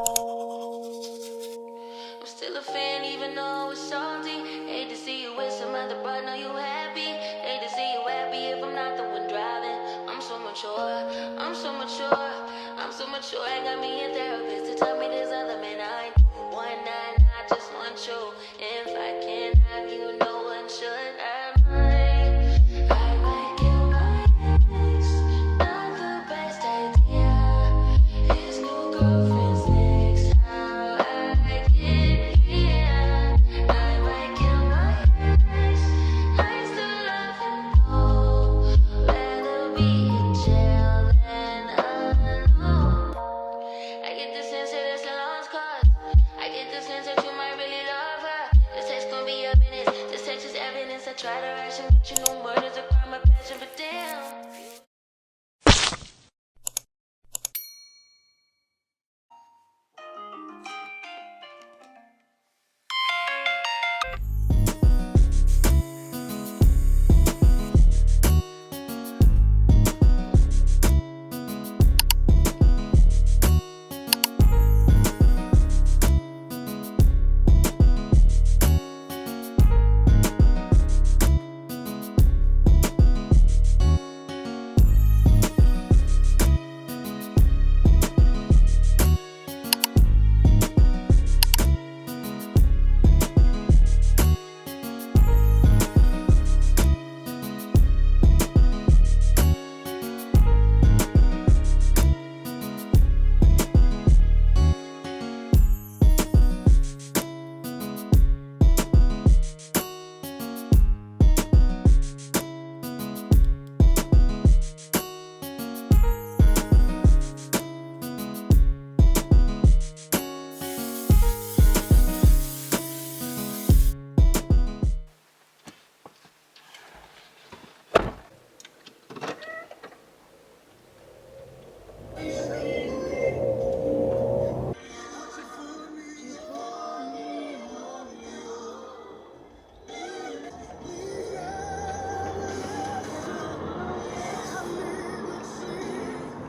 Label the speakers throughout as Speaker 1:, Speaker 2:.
Speaker 1: I'm still a fan even though it's salty. Hate to see you with some other, but know you happy. Hate to see you happy if I'm not the one driving. I'm so mature, I'm so mature, I'm so mature. I got me a therapist to tell me there's other men I ain't one night. I just want you. If I can't have you, no one should. I might kill my ex. Not the best idea. His new girlfriend's next. How I get here. I might kill my ex. I still love him though. Rather be in jail than alone. I get the sense that it's a lost cause. I get the sense that you might really love her. This text gon' be a minute. This text is evidence. I try to ration, but you know murder's a crime of passion. But damn.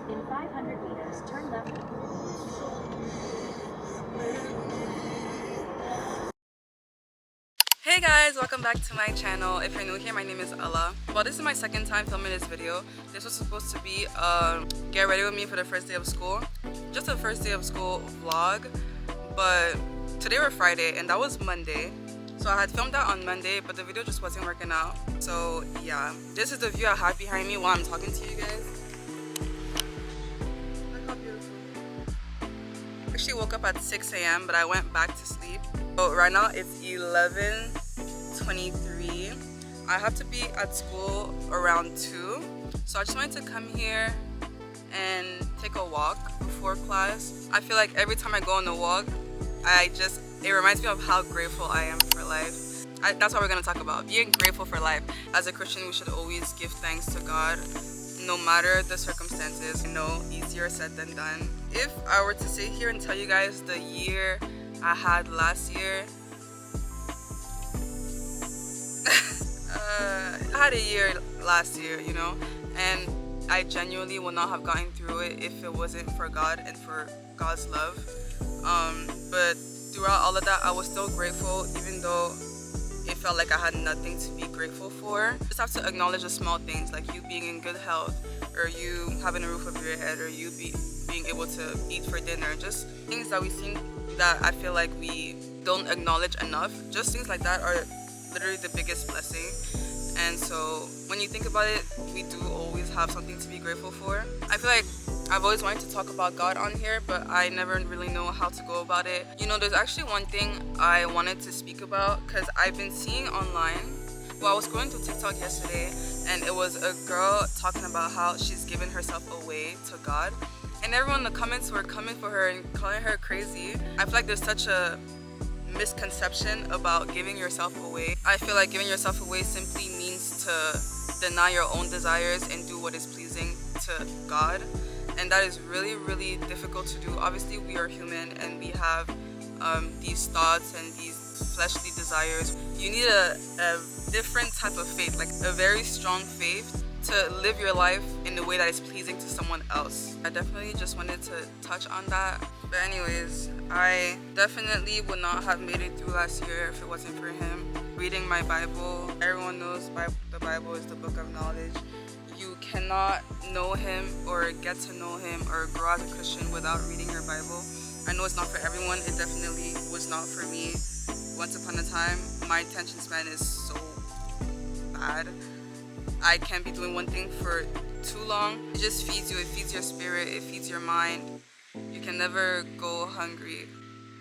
Speaker 2: In 500 meters, turn left.
Speaker 3: Hey guys, welcome back to my channel. If you're new here, my name is Ella. Well, this is my second time filming this video. This was supposed to be a get ready with me for the first day of school. Just a first day of school vlog. But today we're Friday and that was Monday. So I had filmed that on Monday, but the video just wasn't working out. So yeah, this is the view I have behind me while I'm talking to you guys. Look how beautiful. I actually woke up at 6 a.m. but I went back to sleep. So right now it's 11:23. I have to be at school around 2. So I just wanted to come here and take a walk before class. I feel like every time I go on a walk, it reminds me of how grateful I am for life. That's what we're gonna talk about, being grateful for life. As a Christian, we should always give thanks to God, no matter the circumstances. You know, easier said than done. If I were to sit here and tell you guys the year I had last year, I had a year last year, you know, and I genuinely would not have gotten through it if it wasn't for God and for God's love. But throughout all of that, I was still grateful, even though it felt like I had nothing to be grateful for. You just have to acknowledge the small things, like you being in good health, or you having a roof over your head, or you being able to eat for dinner. Just things that we think that I feel like we don't acknowledge enough. Just things like that are literally the biggest blessing. And so when you think about it, we do always have something to be grateful for. I feel like I've always wanted to talk about God on here, but I never really know how to go about it. You know, there's actually one thing I wanted to speak about, because I've been seeing online. Well, I was going through TikTok yesterday and it was a girl talking about how she's given herself away to God. And everyone in the comments were coming for her and calling her crazy. I feel like there's such a misconception about giving yourself away. I feel like giving yourself away simply means to deny your own desires and do what is pleasing to God. And that is really, really difficult to do. Obviously, we are human and we have these thoughts and these fleshly desires. You need a different type of faith, like a very strong faith, to live your life in a way that is pleasing to someone else. I definitely just wanted to touch on that. But anyways, I definitely would not have made it through last year if it wasn't for him. Reading my Bible, everyone knows the Bible is the book of knowledge. You cannot know him or get to know him or grow as a Christian without reading your Bible. I know it's not for everyone. It definitely was not for me. Once upon a time, my attention span is so bad. I can't be doing one thing for too long. It just feeds you. It feeds your spirit. It feeds your mind. You can never go hungry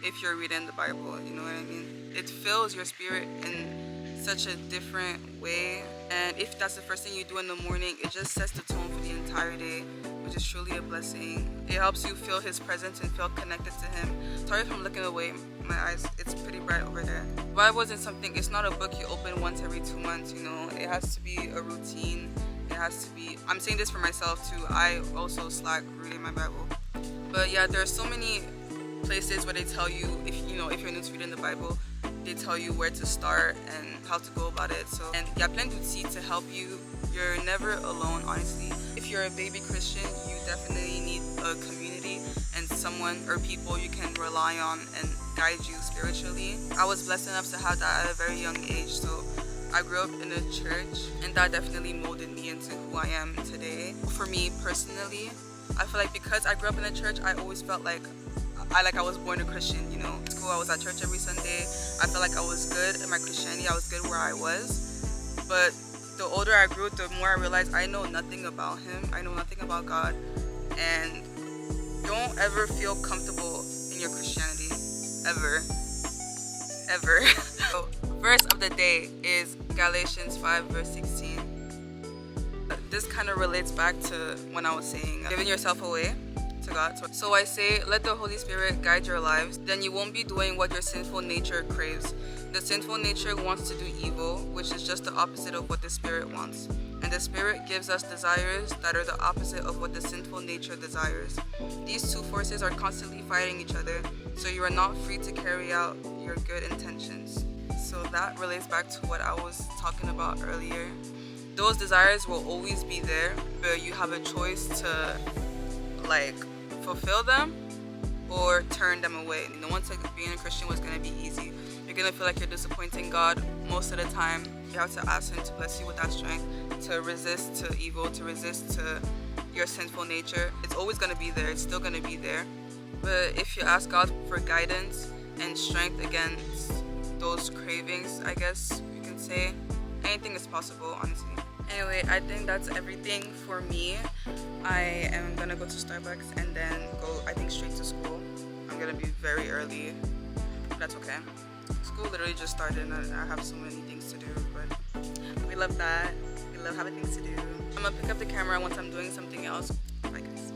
Speaker 3: if you're reading the Bible. You know what I mean? It fills your spirit in such a different way. And if that's the first thing you do in the morning, it just sets the tone for the entire day, which is truly a blessing. It helps you feel his presence and feel connected to him. Sorry if I'm looking away. My eyes, it's pretty bright over there. The Bible isn't something, it's not a book you open once every 2 months, you know. It has to be a routine. It has to be, I'm saying this for myself too. I also slack reading my Bible. But yeah, there are so many places where they tell you, if you're new to reading the Bible, they tell you where to start and how to go about it. So, and il y a plein d'outils to help you. You're never alone, honestly. If you're a baby Christian, you definitely need a community and someone or people you can rely on and guide you spiritually. I was blessed enough to have that at a very young age. So I grew up in a church, and that definitely molded me into who I am today. For me personally, I feel like because I grew up in a church, I always felt like I was born a Christian, you know. In school, I was at church every Sunday. I felt like I was good in my Christianity. I was good where I was. But the older I grew, the more I realized I know nothing about him. I know nothing about God. And don't ever feel comfortable in your Christianity. Ever. Ever. So, verse of the day is Galatians 5 verse 16. This kind of relates back to when I was saying giving yourself away to God. So I say, let the Holy Spirit guide your lives. Then you won't be doing what your sinful nature craves. The sinful nature wants to do evil, which is just the opposite of what the Spirit wants. And the Spirit gives us desires that are the opposite of what the sinful nature desires. These two forces are constantly fighting each other, so you are not free to carry out your good intentions. So that relates back to what I was talking about earlier. Those desires will always be there, but you have a choice to fulfill them or turn them away. No one said being a Christian was going to be easy. You're going to feel like you're disappointing God most of the time. You have to ask him to bless you with that strength to resist to evil, to resist to your sinful nature. It's always going to be there. It's still going to be there. But if you ask God for guidance and strength against those cravings, I guess you can say, anything is possible, honestly. Anyway, I think that's everything for me. I am gonna go to Starbucks and then go, I think, straight to school. I'm gonna be very early, but that's okay. School literally just started and I have so many things to do, but we love that. We love having things to do. I'm gonna pick up the camera once I'm doing something else. Bye, guys.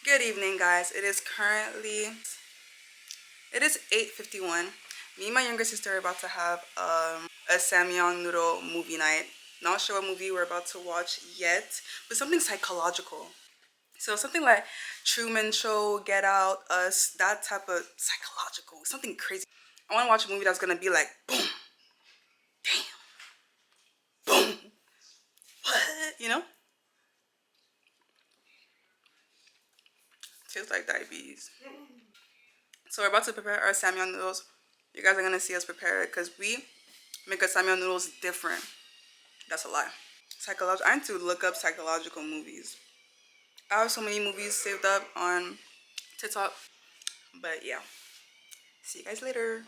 Speaker 3: Good evening, guys. It is 8:51. Me and my younger sister are about to have a Samyang noodle movie night. Not sure what movie we're about to watch yet, but something psychological. So something like Truman Show, Get Out, Us, that type of psychological, something crazy. I want to watch a movie that's gonna be like boom, damn, boom, what, you know? Tastes like diabetes. So we're about to prepare our Samyang noodles. You guys are gonna see us prepare it because we make our Samyang noodles different. That's a lie. I need to look up psychological movies. I have so many movies saved up on TikTok. But yeah. See you guys later.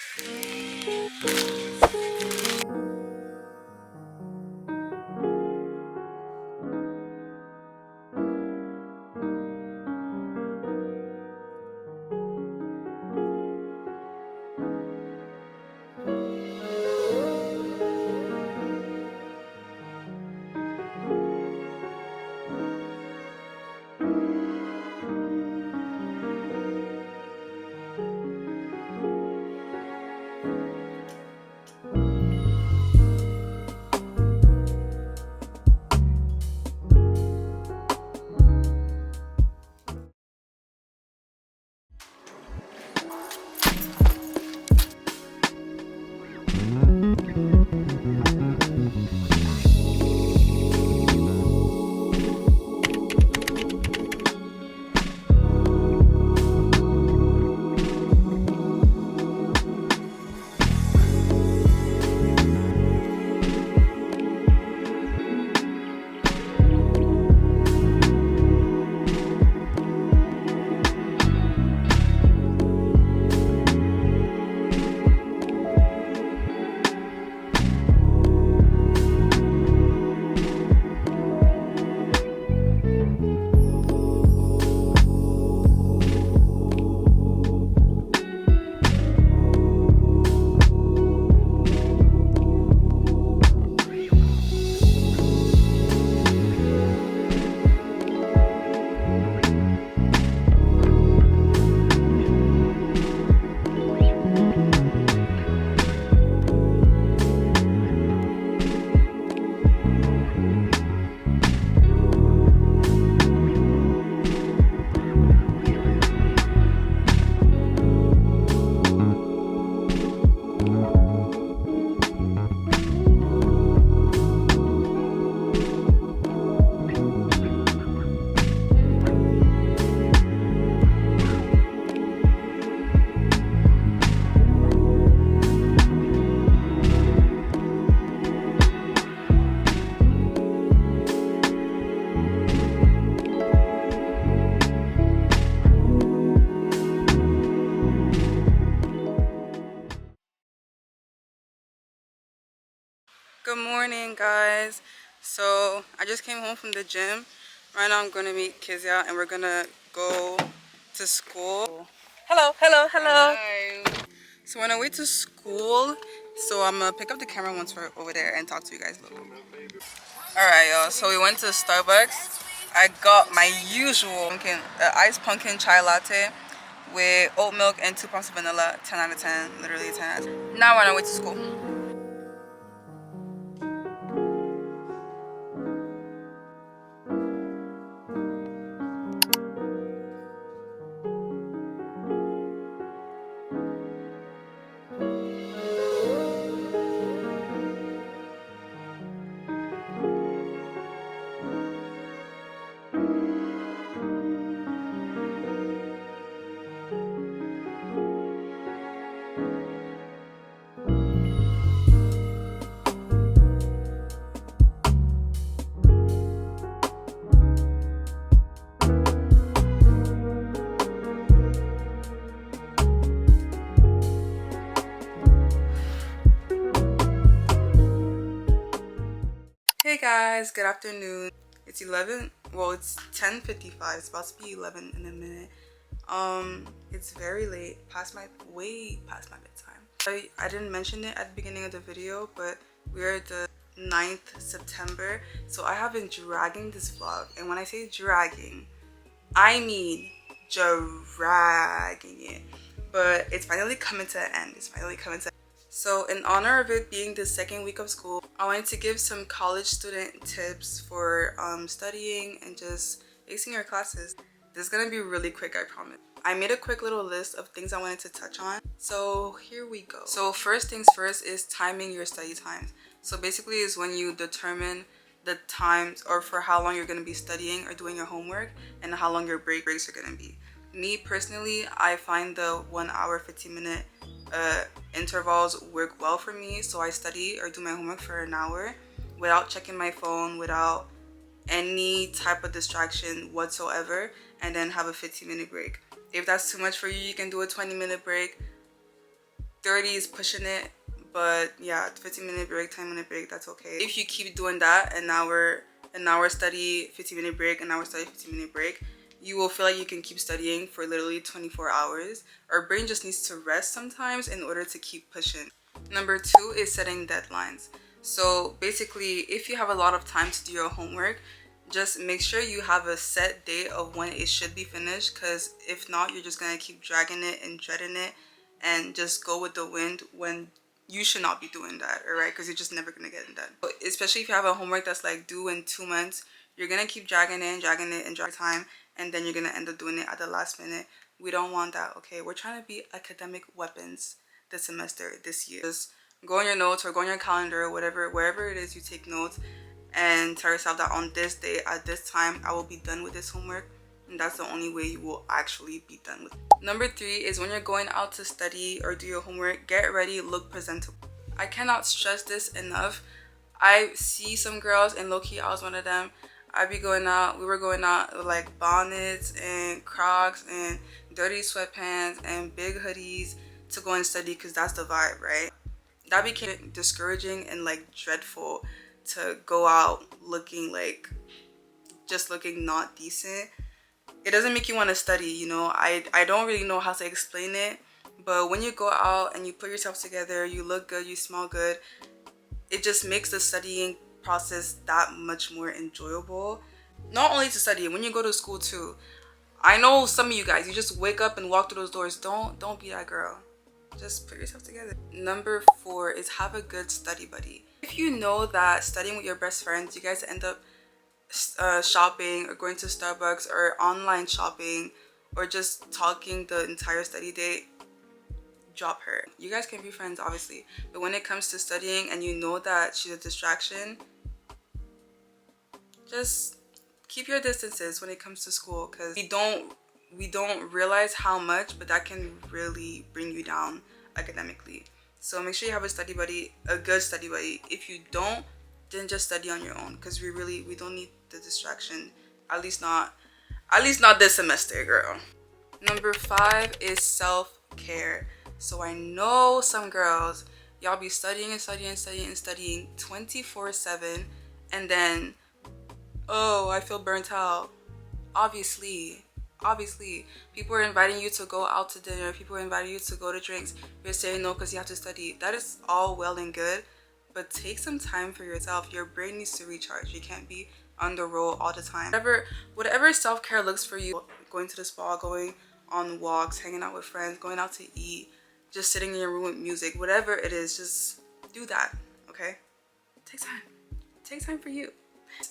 Speaker 3: Good morning, guys. So I just came home from the gym. Right now I'm gonna meet Kizia and we're gonna go to school. Hello, hello, hello.
Speaker 4: Hi.
Speaker 3: So we're on our way to school. So I'm gonna pick up the camera once we're over there and talk to you guys a little bit. Alright, y'all. So we went to Starbucks. I got my usual iced pumpkin chai latte with oat milk and 2 pumps of vanilla. 10 out of 10. Literally 10 out of 10. Now we're on our way to school. Hey guys, good afternoon. It's 11. Well, it's 10:55. It's about to be 11 in a minute. It's very late, way past my bedtime. I didn't mention it at the beginning of the video, but we're the 9th September. So I have been dragging this vlog, and when I say dragging, I mean dragging it. But it's finally coming to an end. So in honor of it being the second week of school, I wanted to give some college student tips for studying and just acing your classes. This is gonna be really quick, I promise. I made a quick little list of things I wanted to touch on. So here we go. So first things first is timing your study times. So basically is when you determine the times or for how long you're gonna be studying or doing your homework and how long your breaks are gonna be. Me personally, I find the 1 hour 15-minute intervals work well for me, so I study or do my homework for an hour without checking my phone, without any type of distraction whatsoever, and then have a 15-minute break. If that's too much for you, you can do a 20-minute break. 30 is pushing it, but yeah, 15-minute break, 10-minute break, that's okay. If you keep doing that, an hour study, 15-minute break, an hour study, 15-minute break, you will feel like you can keep studying for literally 24 hours. Our brain just needs to rest sometimes in order to keep pushing. Number 2 is setting deadlines. So basically, if you have a lot of time to do your homework, just make sure you have a set date of when it should be finished, because if not, you're just gonna keep dragging it and dreading it and just go with the wind when you should not be doing that, alright? Because you're just never gonna get it done. But especially if you have a homework that's like due in 2 months, you're gonna keep dragging it and dragging time, and then you're gonna end up doing it at the last minute. We don't want that, okay? We're trying to be academic weapons this semester, this year. Just go on your notes or go on your calendar, wherever it is you take notes, and tell yourself that on this day, at this time, I will be done with this homework. And that's the only way you will actually be done with it. Number 3 is when you're going out to study or do your homework, get ready, look presentable. I cannot stress this enough. I see some girls, and low-key, I was one of them. We were going out with like bonnets and Crocs and dirty sweatpants and big hoodies to go and study, because that's the vibe, right? That became discouraging and like dreadful to go out looking not decent. It doesn't make you want to study, you know. I don't really know how to explain it, but when you go out and you put yourself together, you look good, you smell good, it just makes the studying process that much more enjoyable. Not only to study, when you go to school too. I know some of you guys, you just wake up and walk through those doors. Don't be that girl. Just put yourself together. Number 4 is have a good study buddy. If you know that studying with your best friends, you guys end up shopping or going to Starbucks or online shopping or just talking the entire study day, drop her. You guys can be friends, obviously, but when it comes to studying and you know that she's a distraction, just keep your distances when it comes to school, because we don't realize how much, but that can really bring you down academically. So make sure you have a study buddy, a good study buddy. If you don't, then just study on your own, because we don't need the distraction. At least not this semester, girl. Number 5 is self-care. So I know some girls, y'all be studying and studying and studying and studying 24/7, and then, oh, I feel burnt out. Obviously, people are inviting you to go out to dinner, people are inviting you to go to drinks, you're saying no because you have to study. That is all well and good, but take some time for yourself. Your brain needs to recharge. You can't be on the roll all the time. Whatever self-care looks for you, going to the spa, going on walks, hanging out with friends, going out to eat, just sitting in your room with music, whatever it is, just do that. Okay, take time for you.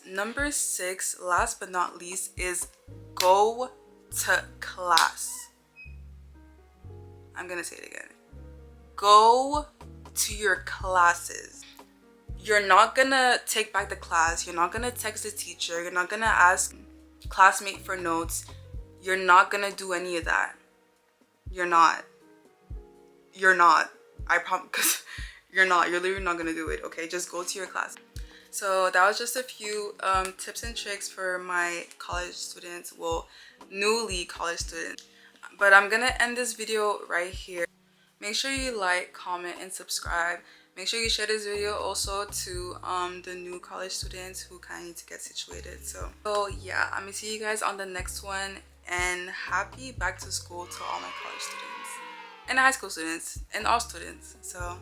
Speaker 3: Number 6, last but not least, is go to class. I'm gonna say it again. Go to your classes. You're not gonna take back the class. You're not gonna text the teacher. You're not gonna ask classmate for notes. You're not gonna do any of that. You're not. I promise. You're literally not gonna do it. Okay, just go to your class. So that was just a few tips and tricks for my college students, well, newly college students. But I'm gonna end this video right here. Make sure you like, comment, and subscribe. Make sure you share this video also to the new college students who kind of need to get situated. So yeah, I'm gonna see you guys on the next one, and happy back to school to all my college students and high school students and all students. So